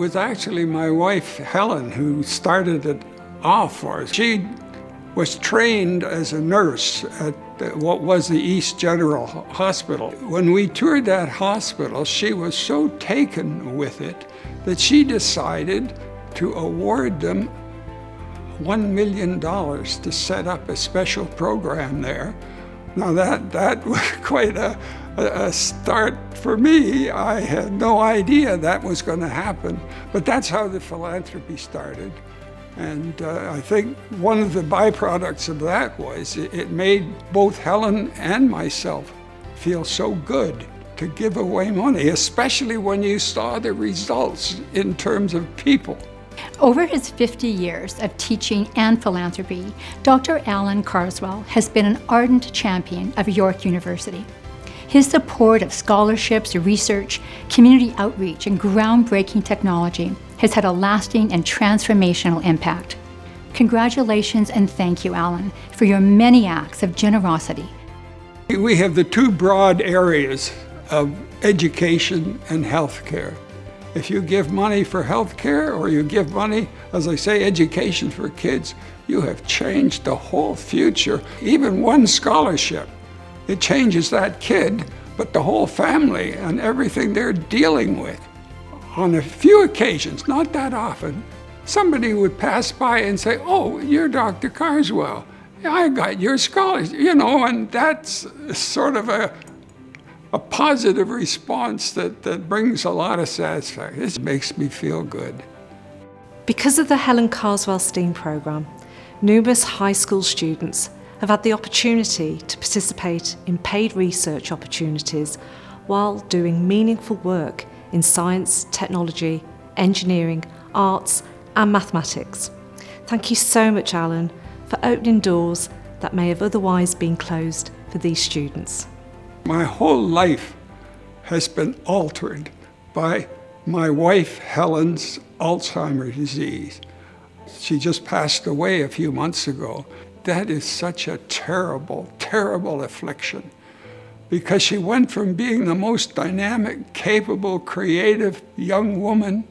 was actually my wife, Helen, who started it off for us. She was trained as a nurse at what was the East General Hospital. When we toured that hospital, she was so taken with it that she decided to award them $1 million to set up a special program there. Now that was quite a start for me. I had no idea that was going to happen, but that's how the philanthropy started. And I think one of the byproducts of that was it made both Helen and myself feel so good to give away money, especially when you saw the results in terms of people. Over his 50 years of teaching and philanthropy, Dr. Allan Carswell has been an ardent champion of York University. His support of scholarships, research, community outreach, and groundbreaking technology has had a lasting and transformational impact. Congratulations and thank you, Allan, for your many acts of generosity. We have the two broad areas of education and healthcare. If you give money for healthcare or you give money, as I say, education for kids, you have changed the whole future. Even one scholarship, it changes that kid, but the whole family and everything they're dealing with. On a few occasions, not that often, somebody would pass by and say, "Oh, you're Dr. Carswell. I got your scholarship," and that's sort of a positive response that brings a lot of satisfaction. This makes me feel good. Because of the Helen Carswell STEAM programme, numerous high school students have had the opportunity to participate in paid research opportunities while doing meaningful work in science, technology, engineering, arts and mathematics. Thank you so much, Allan, for opening doors that may have otherwise been closed for these students. My whole life has been altered by my wife Helen's Alzheimer's disease. She just passed away a few months ago. That is such a terrible, terrible affliction, because she went from being the most dynamic, capable, creative young woman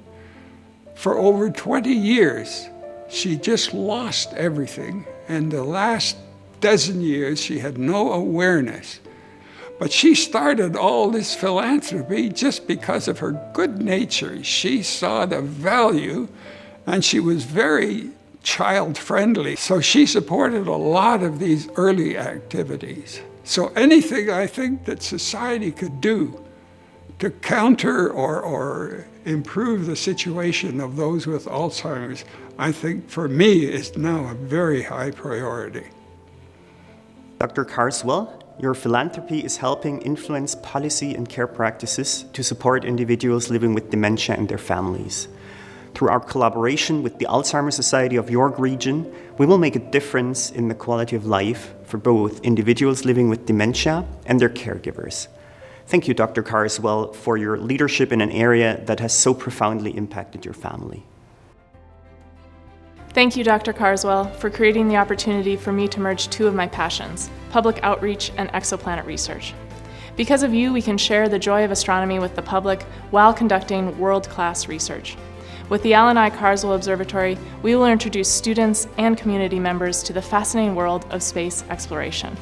for over 20 years. She just lost everything. And the last dozen years, she had no awareness. But she started all this philanthropy just because of her good nature. She saw the value, and she was very child-friendly. So she supported a lot of these early activities. So anything I think that society could do to counter or improve the situation of those with Alzheimer's, I think for me is now a very high priority. Dr. Carswell, your philanthropy is helping influence policy and care practices to support individuals living with dementia and their families. Through our collaboration with the Alzheimer's Society of York Region, we will make a difference in the quality of life for both individuals living with dementia and their caregivers. Thank you, Dr. Carswell, for your leadership in an area that has so profoundly impacted your family. Thank you, Dr. Carswell, for creating the opportunity for me to merge two of my passions, public outreach and exoplanet research. Because of you, we can share the joy of astronomy with the public while conducting world-class research. With the Allan I. Carswell Observatory, we will introduce students and community members to the fascinating world of space exploration.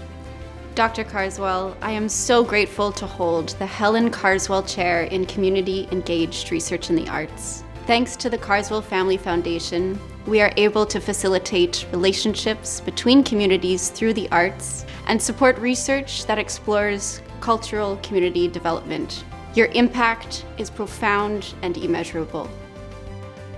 Dr. Carswell, I am so grateful to hold the Helen Carswell Chair in Community Engaged Research in the Arts. Thanks to the Carswell Family Foundation, we are able to facilitate relationships between communities through the arts and support research that explores cultural community development. Your impact is profound and immeasurable.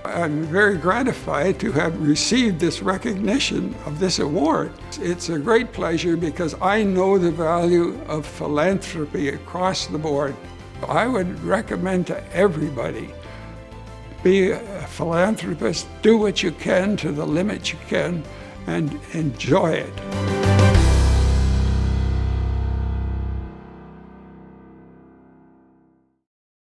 I'm very gratified to have received this recognition of this award. It's a great pleasure because I know the value of philanthropy across the board. I would recommend to everybody, be a philanthropist, do what you can to the limit you can, and enjoy it.